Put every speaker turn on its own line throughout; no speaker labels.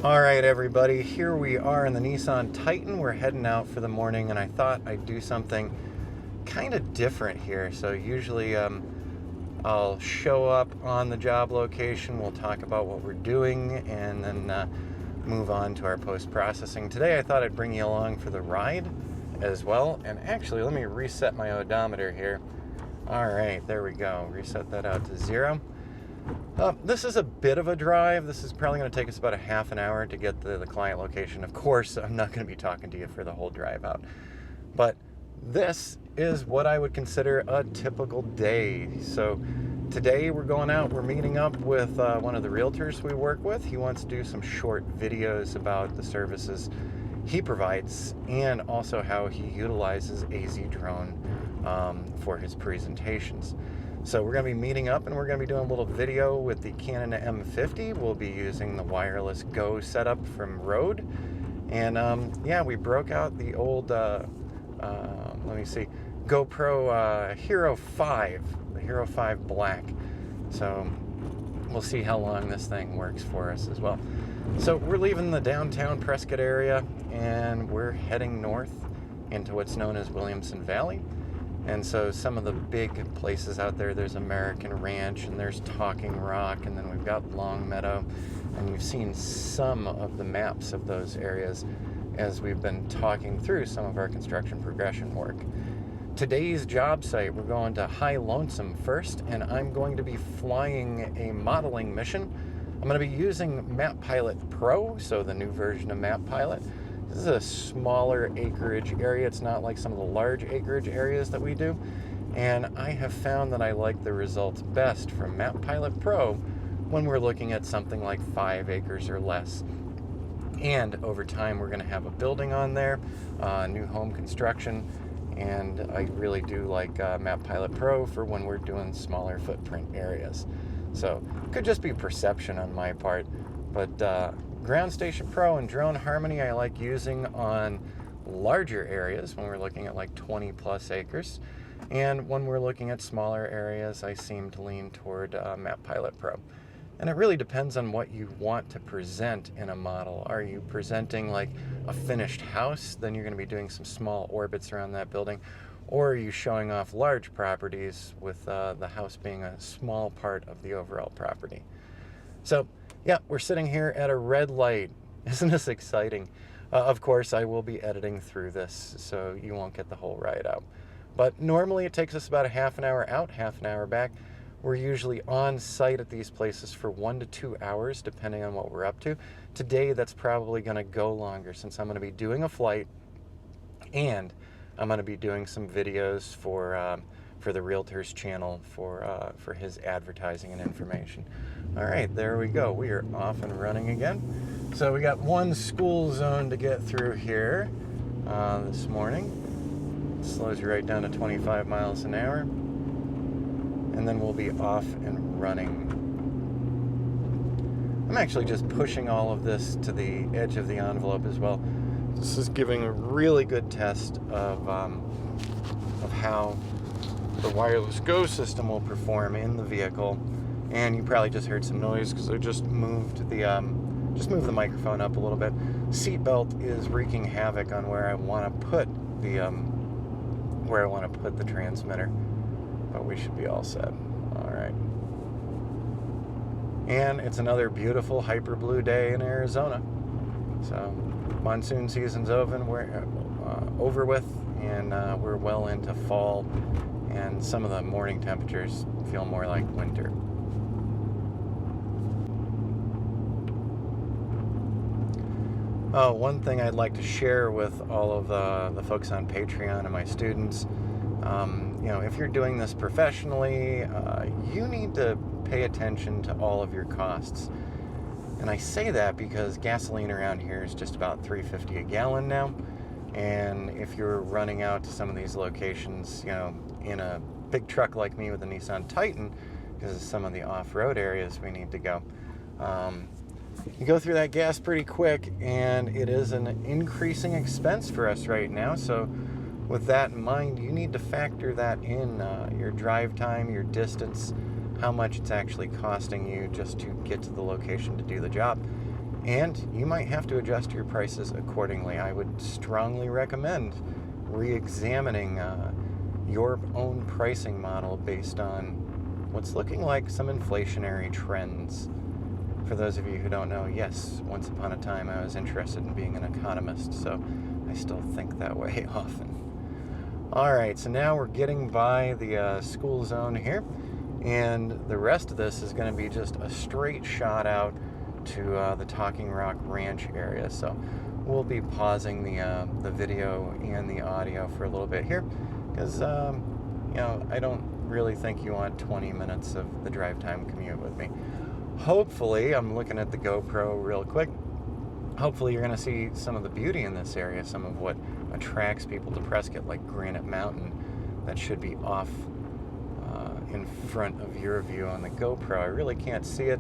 All right, everybody, here we are in the Nissan Titan. We're heading out for the morning, and I thought I'd do something kind of different here. So usually I'll show up on the job location, we'll talk about what we're doing, and then move on to our post-processing. Today I thought I'd bring you along for the ride as well. And actually, let me reset my odometer here. All right, there we go. Reset that out to 0. This is a bit of a drive. This is probably going to take us about a half an hour to get to the client location. Of course, I'm not going to be talking to you for the whole drive out. But this is what I would consider a typical day. So today we're going out, we're meeting up with one of the realtors we work with. He wants to do some short videos about the services he provides and also how he utilizes AZ Drone for his presentations. So we're going to be meeting up and we're going to be doing a little video with the Canon M50. We'll be using the wireless Go setup from Rode. And yeah, we broke out the old, let me see, GoPro Hero 5, the Hero 5 Black. So we'll see how long this thing works for us as well. So we're leaving the downtown Prescott area and we're heading north into what's known as Williamson Valley. And so some of the big places out there, there's American Ranch and there's Talking Rock, and then we've got Long Meadow, and we've seen some of the maps of those areas as we've been talking through some of our construction progression work. Today's job site, we're going to High Lonesome first, and I'm going to be flying a modeling mission. I'm going to be using Map Pilot Pro, so the new version of Map Pilot. This is a smaller acreage area. It's not like some of the large acreage areas that we do. And I have found that I like the results best from Map Pilot Pro when we're looking at something like 5 acres or less. And over time, we're going to have a building on there, new home construction. And I really do like Map Pilot Pro for when we're doing smaller footprint areas. So it could just be perception on my part, but Ground Station Pro and Drone Harmony I like using on larger areas when we're looking at like 20 plus acres. And when we're looking at smaller areas, I seem to lean toward Map Pilot Pro. And it really depends on what you want to present in a model. Are you presenting like a finished house? Then you're going to be doing some small orbits around that building. Or are you showing off large properties with the house being a small part of the overall property? So yeah, we're sitting here at a red light. Isn't this exciting? Of course, I will be editing through this, so you won't get the whole ride out. But normally it takes us about a half an hour out, half an hour back. We're usually on site at these places for 1 to 2 hours, depending on what we're up to. Today, that's probably going to go longer since I'm going to be doing a flight and I'm going to be doing some videos for the Realtors channel for his advertising and information. All right, there we go. We are off and running again. So we got one school zone to get through here this morning. It slows you right down to 25 miles an hour. And then we'll be off and running. I'm actually just pushing all of this to the edge of the envelope as well. This is giving a really good test of how the wireless Go system will perform in the vehicle. And you probably just heard some noise because I just moved the microphone up a little bit. Seatbelt is wreaking havoc on where I want to put the transmitter, but we should be all set. All right. And it's another beautiful hyper blue day in Arizona. So monsoon season's over with, and we're well into fall. And some of the morning temperatures feel more like winter. Oh, one thing I'd like to share with all of the folks on Patreon and my students, if you're doing this professionally, you need to pay attention to all of your costs. And I say that because gasoline around here is just about $3.50 a gallon now. And if you're running out to some of these locations, in a big truck like me with a Nissan Titan, because of some of the off-road areas we need to go, you go through that gas pretty quick, and it is an increasing expense for us right now. So with that in mind, you need to factor that in, your drive time, your distance, how much it's actually costing you just to get to the location to do the job. and you might have to adjust your prices accordingly. I would strongly recommend re-examining your own pricing model based on what's looking like some inflationary trends. For those of you who don't know, yes, once upon a time I was interested in being an economist, so I still think that way often. All right, so now we're getting by the school zone here, and the rest of this is going to be just a straight shot out to the Talking Rock Ranch area. So we'll be pausing the video and the audio for a little bit here, because I don't really think you want 20 minutes of the drive time commute with me. Hopefully, I'm looking at the GoPro real quick. Hopefully you're going to see some of the beauty in this area, some of what attracts people to Prescott, like Granite Mountain, that should be off in front of your view on the GoPro. I really can't see it.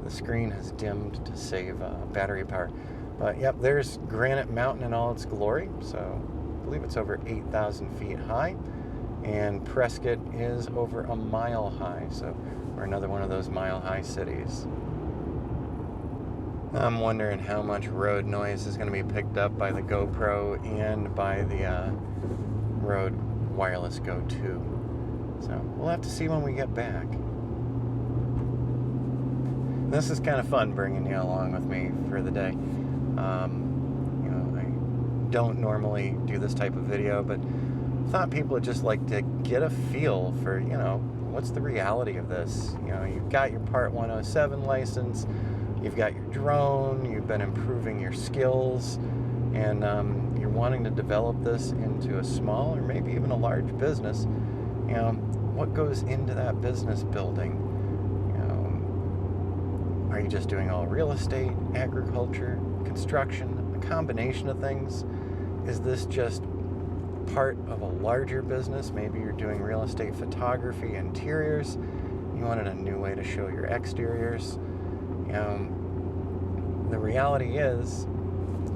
The screen has dimmed to save battery power. But yep, there's Granite Mountain in all its glory. So I believe it's over 8,000 feet high. And Prescott is over a mile high. So we're another one of those mile-high cities. I'm wondering how much road noise is going to be picked up by the GoPro and by the Rode Wireless Go 2. So we'll have to see when we get back. This is kind of fun bringing you along with me for the day. I don't normally do this type of video, but thought people would just like to get a feel for, what's the reality of this? You've got your Part 107 license, you've got your drone, you've been improving your skills, and you're wanting to develop this into a small or maybe even a large business. What goes into that business building? Are you just doing all real estate, agriculture, construction, a combination of things? Is this just part of a larger business? Maybe you're doing real estate photography, interiors. You wanted a new way to show your exteriors. The reality is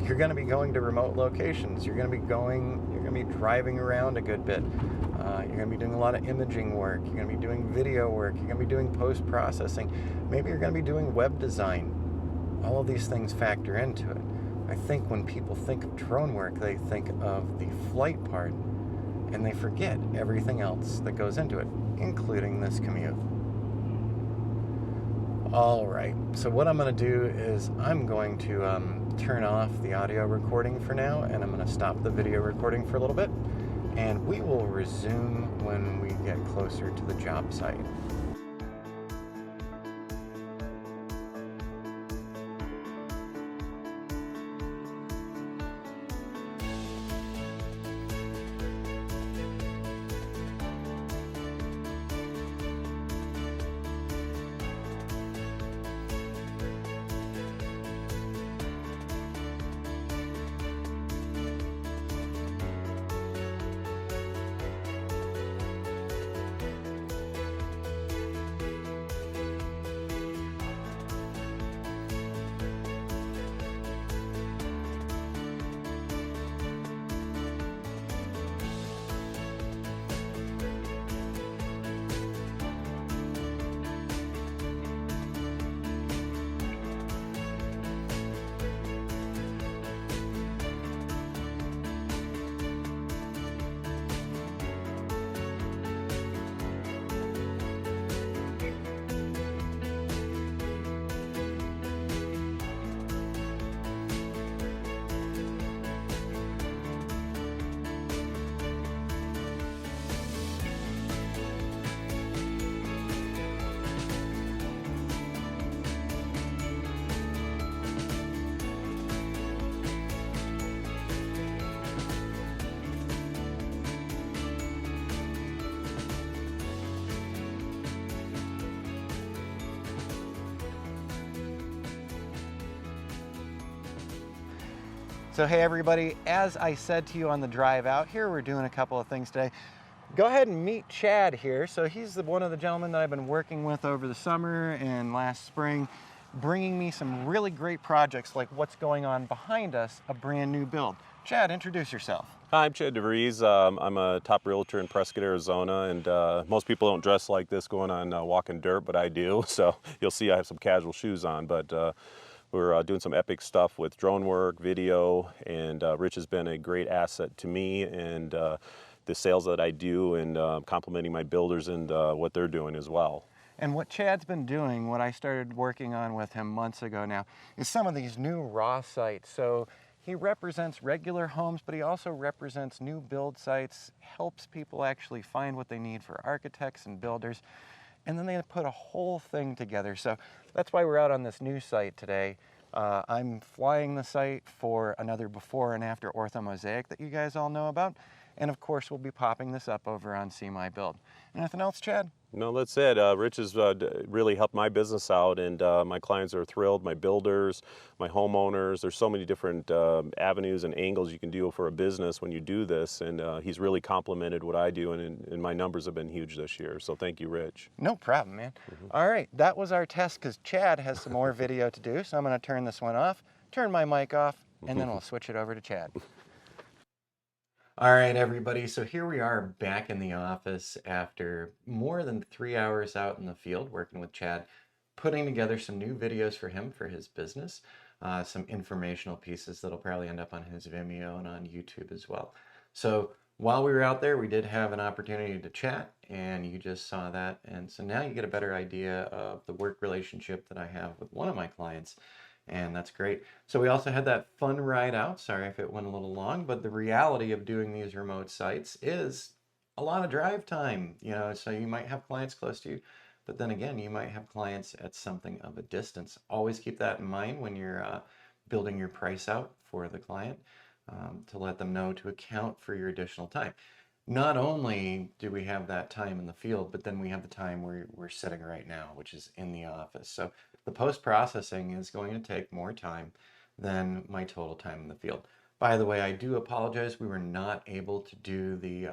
you're going to be going to remote locations. You're going to be driving around a good bit. You're going to be doing a lot of imaging work. You're going to be doing video work. You're going to be doing post-processing. Maybe you're going to be doing web design. All of these things factor into it. I think when people think of drone work, they think of the flight part, and they forget everything else that goes into it, including this commute. All right, so what I'm going to do is I'm going to turn off the audio recording for now, and I'm going to stop the video recording for a little bit, and we will resume when we get closer to the job site. So hey everybody, as I said to you on the drive out here, we're doing a couple of things today. Go ahead and meet Chad here. So he's one of the gentlemen that I've been working with over the summer and last spring, bringing me some really great projects like what's going on behind us, a brand new build. Chad, introduce yourself.
Hi, I'm Chad DeVries. I'm a top realtor in Prescott, Arizona, and most people don't dress like this going on walking dirt, but I do. So you'll see I have some casual shoes on, but we're doing some epic stuff with drone work, video, and Rich has been a great asset to me and the sales that I do, and complimenting my builders and what they're doing as well.
And what Chad's been doing, what I started working on with him months ago now, is some of these new raw sites. So he represents regular homes, but he also represents new build sites, helps people actually find what they need for architects and builders, and then they put a whole thing together. So that's why we're out on this new site today. I'm flying the site for another before and after orthomosaic that you guys all know about. And of course, we'll be popping this up over on See My Build. Anything else, Chad?
No, that's it. Rich has really helped my business out, and my clients are thrilled. My builders, my homeowners. There's so many different avenues and angles you can do for a business when you do this, and he's really complimented what I do, and my numbers have been huge this year. So thank you, Rich.
No problem, man. All right, that was our test because Chad has some more video to do. So I'm going to turn this one off, turn my mic off, and then we'll switch it over to Chad. All right, everybody. So here we are back in the office after more than 3 hours out in the field working with Chad, putting together some new videos for him for his business, some informational pieces that'll probably end up on his Vimeo and on YouTube as well. So while we were out there, we did have an opportunity to chat, and you just saw that. And so now you get a better idea of the work relationship that I have with one of my clients. And that's great. So we also had that fun ride out. Sorry if it went a little long, but the reality of doing these remote sites is a lot of drive time, so you might have clients close to you, but then again, you might have clients at something of a distance. Always keep that in mind when you're building your price out for the client, to let them know to account for your additional time. Not only do we have that time in the field, but then we have the time where we're sitting right now, which is in the office. So the post-processing is going to take more time than my total time in the field. By the way, I do apologize. We were not able to do the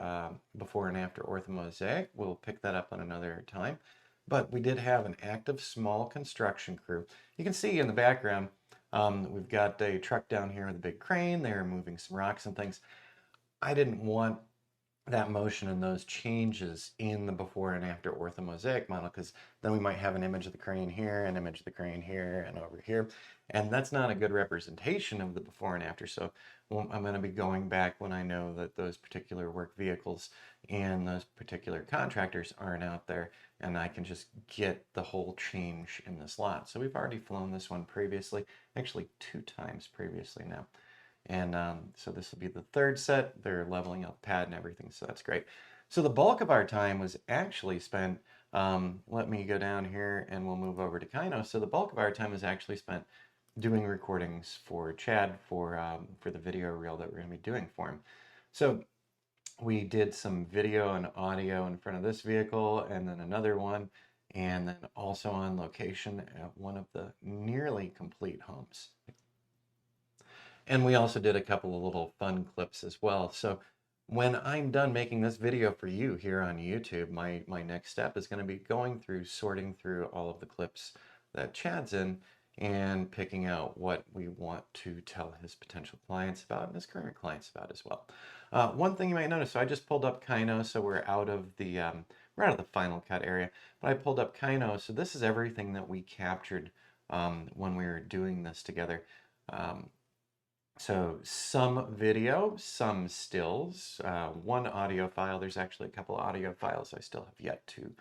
before and after orthomosaic. We'll pick that up on another time. But we did have an active small construction crew. You can see in the background, we've got a truck down here with a big crane. They're moving some rocks and things. I didn't want that motion and those changes in the before and after orthomosaic model, because then we might have an image of the crane here, an image of the crane here, and over here, and that's not a good representation of the before and after. So I'm going to be going back when I know that those particular work vehicles and those particular contractors aren't out there, and I can just get the whole change in this lot. So we've already flown this one previously, actually 2 times previously now. And so this will be the 3rd set. They're leveling up pad and everything, so that's great. So the bulk of our time was actually spent, let me go down here and we'll move over to Kyno. So the bulk of our time was actually spent doing recordings for Chad for the video reel that we're going to be doing for him. So we did some video and audio in front of this vehicle, and then another one, and then also on location at one of the nearly complete homes. And we also did a couple of little fun clips as well. So when I'm done making this video for you here on YouTube, my next step is going to be going through, sorting through all of the clips that Chad's in and picking out what we want to tell his potential clients about and his current clients about as well. One thing you might notice, so I just pulled up Kyno, so we're out of the Final Cut area, but I pulled up Kyno, so this is everything that we captured when we were doing this together. So some video, some stills, one audio file. There's actually a couple of audio files I still have yet to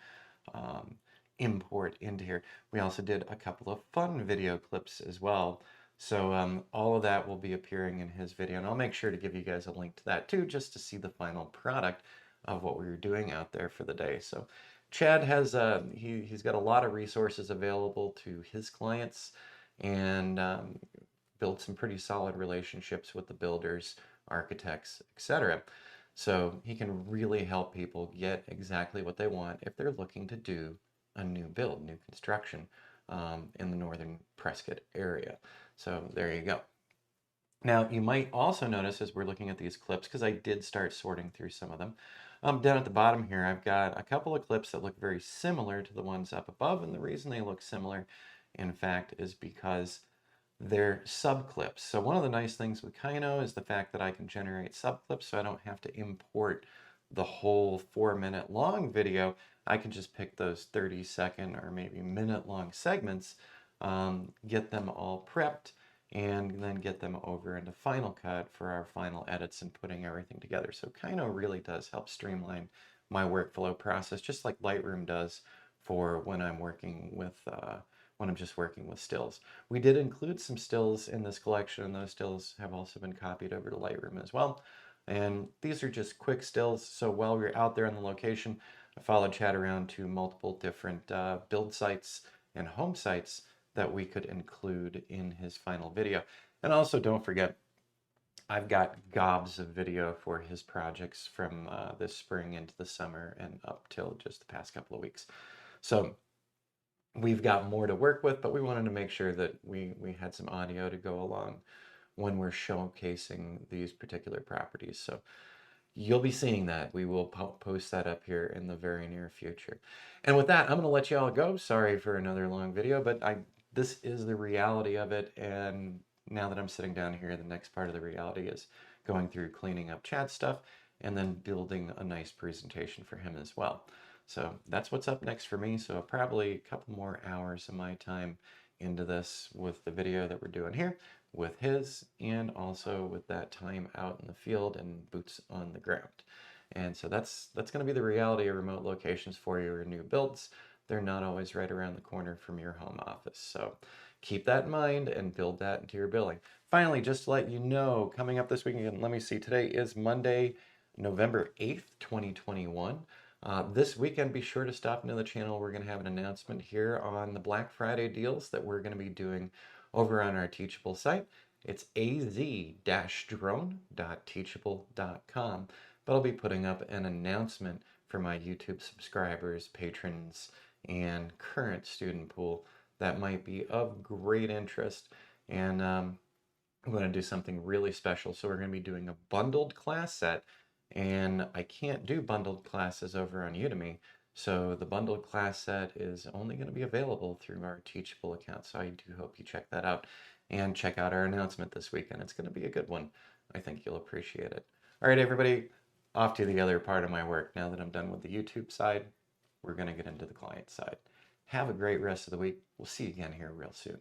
import into here. We also did a couple of fun video clips as well. So all of that will be appearing in his video, and I'll make sure to give you guys a link to that too, just to see the final product of what we were doing out there for the day. So Chad has he's got a lot of resources available to his clients, and built some pretty solid relationships with the builders, architects, etc. So he can really help people get exactly what they want if they're looking to do a new build, new construction in the northern Prescott area. So there you go. Now you might also notice as we're looking at these clips, because I did start sorting through some of them, down at the bottom here I've got a couple of clips that look very similar to the ones up above, and the reason they look similar, in fact, is because they're subclips. So one of the nice things with Kyno is the fact that I can generate subclips, so I don't have to import the whole 4-minute long video. I can just pick those 30-second or maybe minute-long segments get them all prepped, and then get them over into Final Cut for our final edits and putting everything together. So Kyno really does help streamline my workflow process, just like Lightroom does for when I'm working with when I'm just working with stills. We did include some stills in this collection, and those stills have also been copied over to Lightroom as well. And these are just quick stills. So while we were out there on the location, I followed Chad around to multiple different build sites and home sites that we could include in his final video. And also, don't forget, I've got gobs of video for his projects from this spring into the summer and up till just the past couple of weeks. So we've got more to work with, but we wanted to make sure that we had some audio to go along when we're showcasing these particular properties. So you'll be seeing that. We will post that up here in the very near future. And with that, I'm going to let you all go. Sorry for another long video, but this is the reality of it. And now that I'm sitting down here, the next part of the reality is going through cleaning up Chad's stuff and then building a nice presentation for him as well. So that's what's up next for me. So probably a couple more hours of my time into this with the video that we're doing here, with his, and also with that time out in the field and boots on the ground. And so that's going to be the reality of remote locations for your new builds. They're not always right around the corner from your home office. So keep that in mind and build that into your billing. Finally, just to let you know, coming up this weekend, let me see, today is Monday, November 8th, 2021. This weekend, be sure to stop into the channel. We're going to have an announcement here on the Black Friday deals that we're going to be doing over on our Teachable site. It's az-drone.teachable.com. But I'll be putting up an announcement for my YouTube subscribers, patrons, and current student pool that might be of great interest. And I'm going to do something really special. So we're going to be doing a bundled class set, and I can't do bundled classes over on Udemy. So the bundled class set is only going to be available through our Teachable account. So I do hope you check that out and check out our announcement this weekend. It's going to be a good one. I think you'll appreciate it. All right, everybody, off to the other part of my work. Now that I'm done with the YouTube side, we're going to get into the client side. Have a great rest of the week. We'll see you again here real soon.